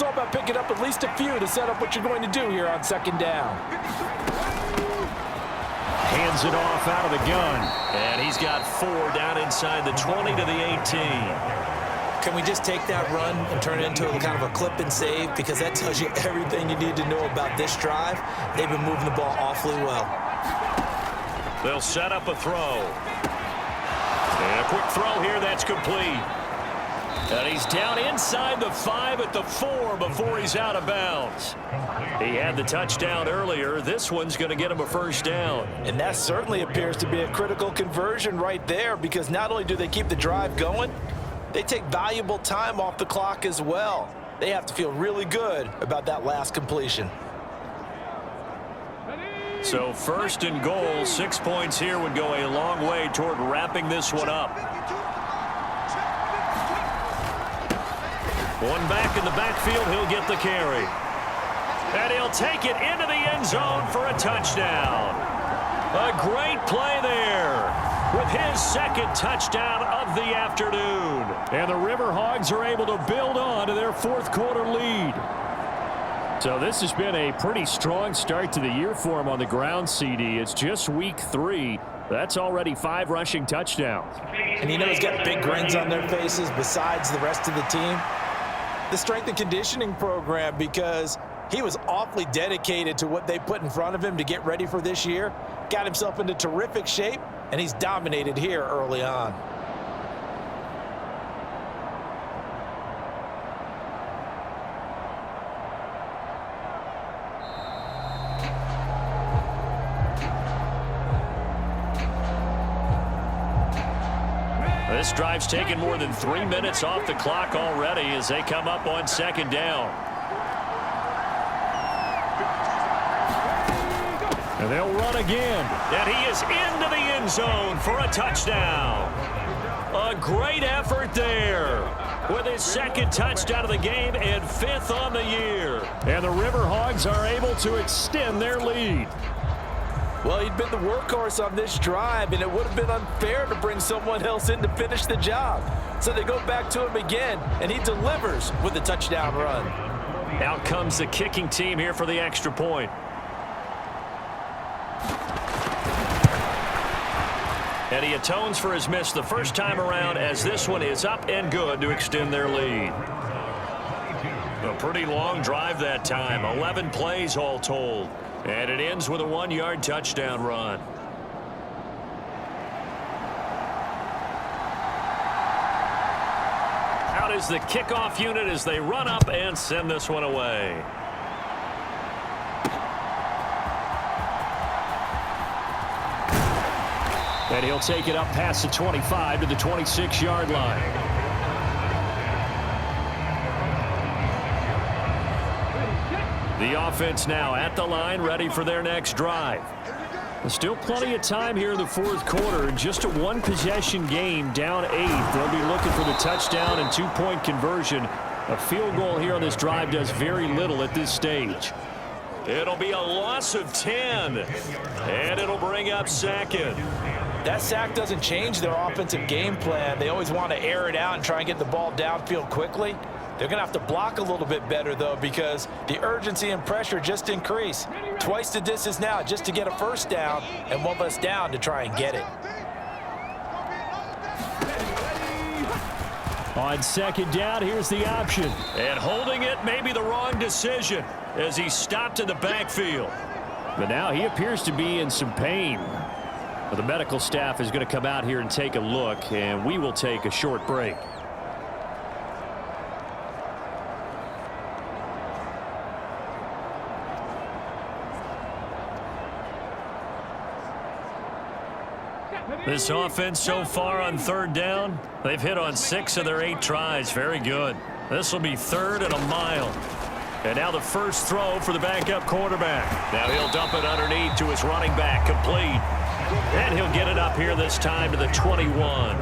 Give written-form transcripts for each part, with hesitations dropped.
It's all about picking up at least a few to set up what you're going to do here on second down. Hands it off out of the gun. And he's got 4 down inside the 20 to the 18. Can we just take that run and turn it into a kind of a clip and save? Because that tells you everything you need to know about this drive. They've been moving the ball awfully well. They'll set up a throw. And a quick throw here that's complete. And he's down inside the 5 at the 4 before he's out of bounds. He had the touchdown earlier. This one's going to get him a first down. And that certainly appears to be a critical conversion right there, because not only do they keep the drive going, they take valuable time off the clock as well. They have to feel really good about that last completion. So first and goal, 6 points here would go a long way toward wrapping this one up. One back in the backfield, he'll get the carry. And he'll take it into the end zone for a touchdown. A great play there with his second touchdown of the afternoon. And the River Hogs are able to build on to their fourth quarter lead. So this has been a pretty strong start to the year for him on the ground, CD. It's just week 3. That's already 5 rushing touchdowns. And you know he's got big grins on their faces besides the rest of the team. The strength and conditioning program, because he was awfully dedicated to what they put in front of him to get ready for this year. Got himself into terrific shape, and he's dominated here early on. This drive's taken more than 3 minutes off the clock already as they come up on second down. And they'll run again. And he is into the end zone for a touchdown. A great effort there with his second touchdown of the game and 5th on the year. And the River Hogs are able to extend their lead. Well, he'd been the workhorse on this drive, and it would have been unfair to bring someone else in to finish the job. So they go back to him again, and he delivers with a touchdown run. Out comes the kicking team here for the extra point. And he atones for his miss the first time around, as this one is up and good to extend their lead. A pretty long drive that time, 11 plays all told. And it ends with a 1-yard touchdown run. Out is the kickoff unit as they run up and send this one away. And he'll take it up past the 25 to the 26-yard line. The offense now at the line, ready for their next drive. There's still plenty of time here in the fourth quarter. Just a one-possession game, down 8. They'll be looking for the touchdown and 2-point conversion. A field goal here on this drive does very little at this stage. It'll be a loss of 10, and it'll bring up second. That sack doesn't change their offensive game plan. They always want to air it out and try and get the ball downfield quickly. They're going to have to block a little bit better, though, because the urgency and pressure just increase. Twice the distance now just to get a first down, and 1 less down to try and get it. On second down, here's the option. And holding it may be the wrong decision as he stopped in the backfield. But now he appears to be in some pain. Well, the medical staff is going to come out here and take a look, and we will take a short break. This offense so far on third down, they've hit on 6 of their 8 tries. Very good. This will be 3rd and a mile. And now the first throw for the backup quarterback. Now he'll dump it underneath to his running back, complete. And he'll get it up here this time to the 21.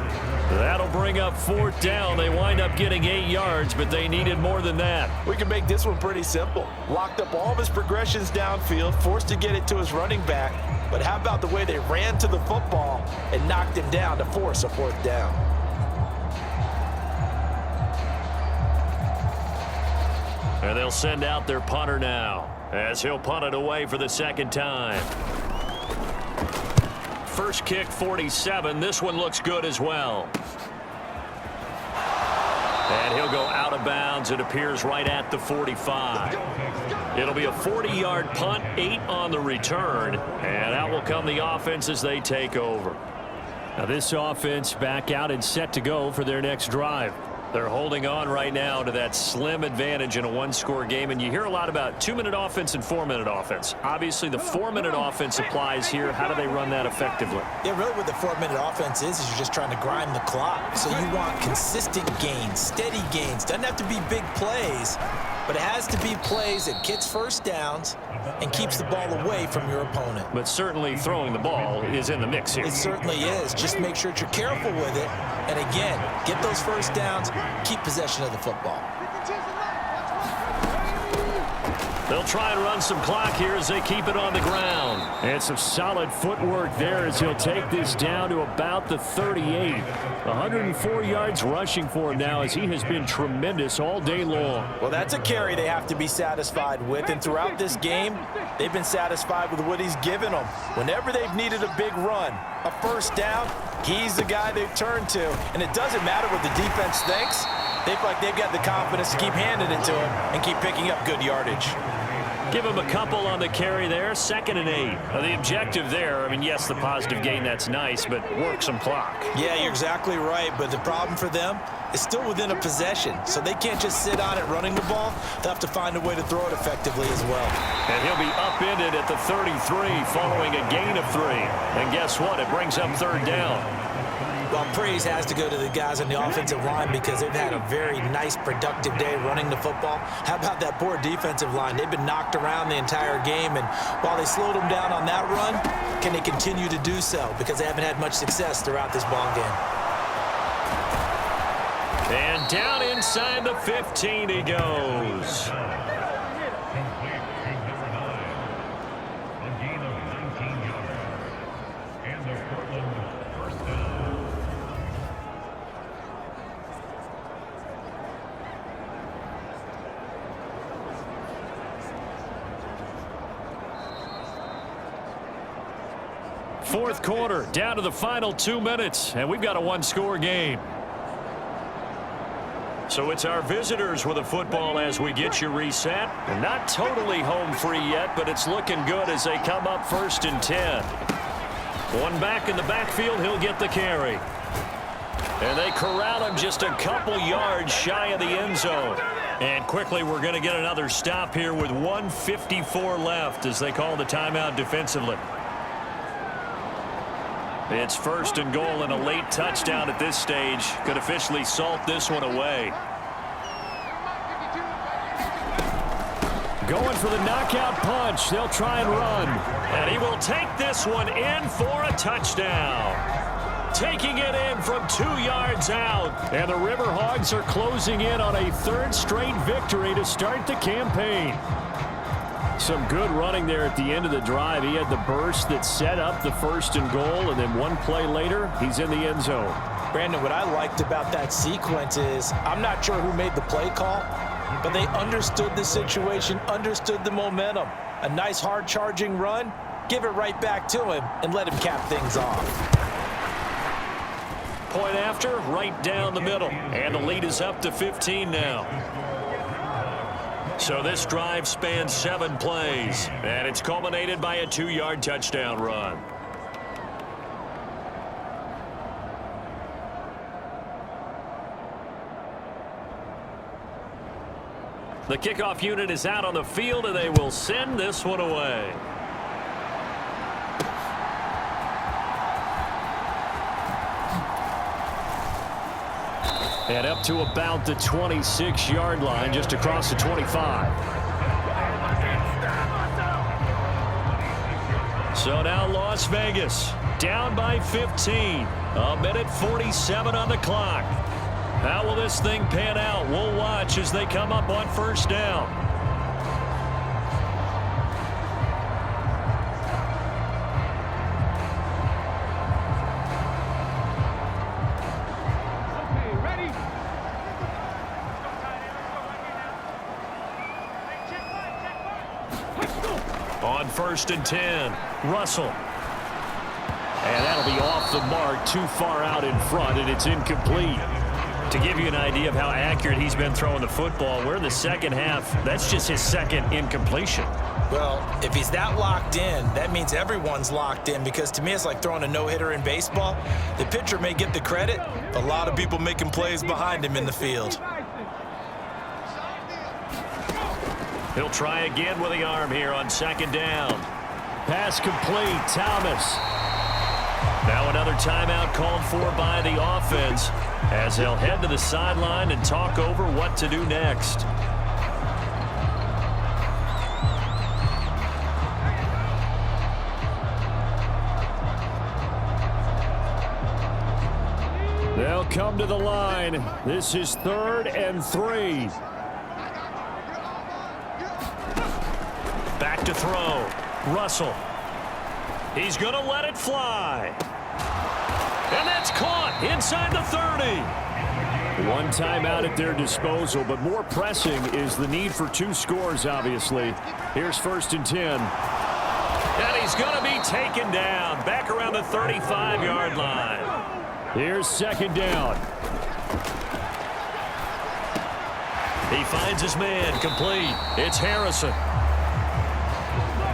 That'll bring up 4th down. They wind up getting 8 yards, but they needed more than that. We can make this one pretty simple. Locked up all of his progressions downfield, forced to get it to his running back. But how about the way they ran to the football and knocked him down to force a 4th down? And they'll send out their punter now, as he'll punt it away for the second time. First kick, 47. This one looks good as well. And he'll go out of bounds. It appears right at the 45. It'll be a 40-yard punt, 8 on the return. And out will come the offense as they take over. Now this offense back out and set to go for their next drive. They're holding on right now to that slim advantage in a one-score game. And you hear a lot about 2-minute offense and 4-minute offense. Obviously, the 4-minute offense applies here. How do they run that effectively? Yeah, really what the 4-minute offense is you're just trying to grind the clock. So you want consistent gains, steady gains. Doesn't have to be big plays, but it has to be plays that gets first downs and keeps the ball away from your opponent. But certainly throwing the ball is in the mix here. It certainly is. Just make sure that you're careful with it. And again, get those first downs, keep possession of the football. They'll try and run some clock here as they keep it on the ground. And some solid footwork there as he'll take this down to about the 38. 104 yards rushing for him now as he has been tremendous all day long. Well, that's a carry they have to be satisfied with. And throughout this game, they've been satisfied with what he's given them. Whenever they've needed a big run, a first down, he's the guy they've turned to. And it doesn't matter what the defense thinks. They feel like they've got the confidence to keep handing it to him and keep picking up good yardage. Give him a couple on the carry there, 2nd and 8. The objective there, I mean, yes, the positive gain, that's nice, but work some clock. Yeah, you're exactly right, but the problem for them is still within a possession, so they can't just sit on it running the ball. They'll have to find a way to throw it effectively as well. And he'll be upended at the 33 following a gain of 3. And guess what? It brings up 3rd down. Well, praise has to go to the guys on the offensive line because they've had a very nice, productive day running the football. How about that poor defensive line? They've been knocked around the entire game, and while they slowed them down on that run, can they continue to do so? Because they haven't had much success throughout this ball game. And down inside the 15 he goes. Fourth quarter, down to the final 2 minutes, and we've got a one-score game. So it's our visitors with a football as we get you reset. And not totally home free yet, but it's looking good as they come up 1st and 10. One back in the backfield, he'll get the carry. And they corral him just a couple yards shy of the end zone. And quickly we're going to get another stop here with 1:54 left as they call the timeout defensively. It's 1st and goal, and a late touchdown at this stage could officially salt this one away. Going for the knockout punch. They'll try and run. And he will take this one in for a touchdown. Taking it in from 2 yards out. And the River Hogs are closing in on a 3rd straight victory to start the campaign. Some good running there at the end of the drive. He had the burst that set up the 1st and goal, and then one play later, he's in the end zone. Brandon, what I liked about that sequence is I'm not sure who made the play call, but they understood the situation, understood the momentum. A nice hard-charging run, give it right back to him, and let him cap things off. Point after, right down the middle. And the lead is up to 15 now. So this drive spans 7 plays, and it's culminated by a 2-yard touchdown run. The kickoff unit is out on the field, and they will send this one away. And up to about the 26-yard line, just across the 25. So now Las Vegas down by 15. 1:47 on the clock. How will this thing pan out? We'll watch as they come up on 1st down. On 1st and 10, Russell. And that'll be off the mark, too far out in front, and it's incomplete. To give you an idea of how accurate he's been throwing the football, we're in the second half. That's just his second incompletion. Well, if he's that locked in, that means everyone's locked in, because to me it's like throwing a no-hitter in baseball. The pitcher may get the credit, but a lot of people making plays behind him in the field. He'll try again with the arm here on 2nd down. Pass complete, Thomas. Now another timeout called for by the offense as they'll head to the sideline and talk over what to do next. They'll come to the line. This is 3rd and 3. Back to throw. Russell. He's going to let it fly. And that's caught inside the 30. One timeout at their disposal, but more pressing is the need for 2 scores, obviously. Here's 1st and 10. And he's going to be taken down back around the 35-yard line. Here's 2nd down. He finds his man complete. It's Harrison.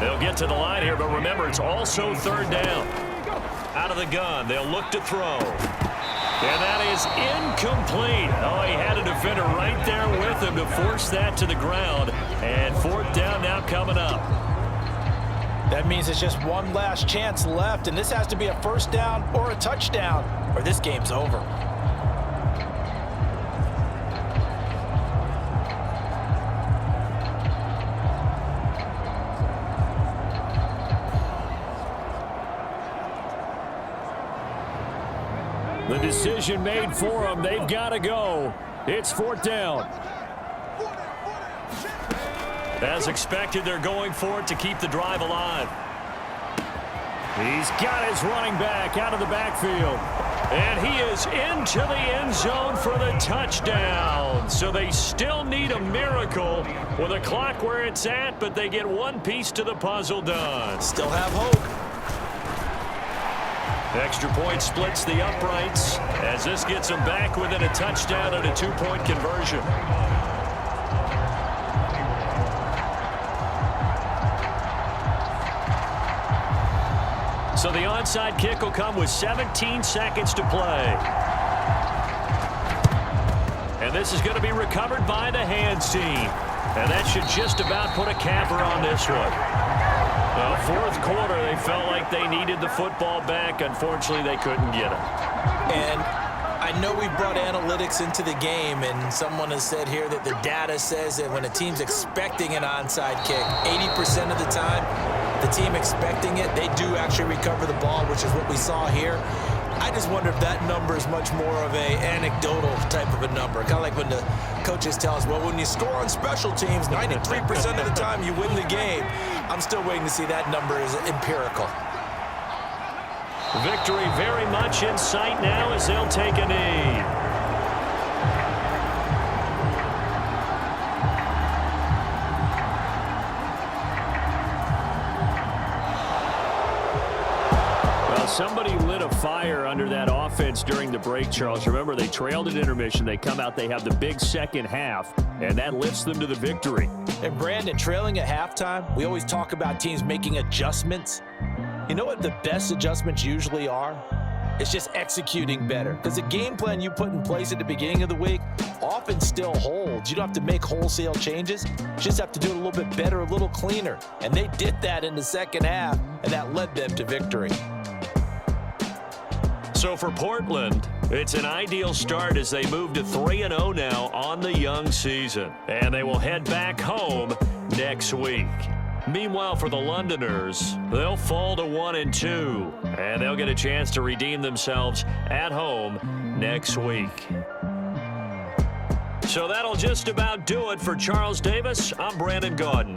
They'll get to the line here, but remember, it's also 3rd down. Out of the gun, they'll look to throw. And that is incomplete. Oh, he had a defender right there with him to force that to the ground. And 4th down now coming up. That means it's just one last chance left, and this has to be a 1st down or a touchdown, or this game's over. The decision made for them. They've got to go. It's 4th down. As expected, they're going for it to keep the drive alive. He's got his running back out of the backfield. And he is into the end zone for the touchdown. So they still need a miracle with a clock where it's at, but they get one piece to the puzzle done. Still have hope. Extra point splits the uprights as this gets them back within a touchdown and a 2-point conversion. So the onside kick will come with 17 seconds to play. And this is going to be recovered by the hands team. And that should just about put a capper on this one. Well, 4th quarter, they felt like they needed the football back. Unfortunately, they couldn't get it. And I know we brought analytics into the game, and someone has said here that the data says that when a team's expecting an onside kick, 80% of the time, the team expecting it, they do actually recover the ball, which is what we saw here. I just wonder if that number is much more of a anecdotal type of a number. Kind of like when the coaches tell us, well, when you score on special teams, 93% of the time you win the game. I'm still waiting to see that number is empirical. Victory very much in sight now as they'll take a knee. Somebody lit a fire under that offense during the break, Charles. Remember, they trailed at intermission. They come out, they have the big second half, and that lifts them to the victory. And Brandon, trailing at halftime, we always talk about teams making adjustments. You know what the best adjustments usually are? It's just executing better. Because the game plan you put in place at the beginning of the week often still holds. You don't have to make wholesale changes. You just have to do it a little bit better, a little cleaner. And they did that in the second half, and that led them to victory. So for Portland, it's an ideal start as they move to 3-0 now on the young season. And they will head back home next week. Meanwhile, for the Londoners, they'll fall to 1-2. And they'll get a chance to redeem themselves at home next week. So that'll just about do it for Charles Davis. I'm Brandon Gaudin.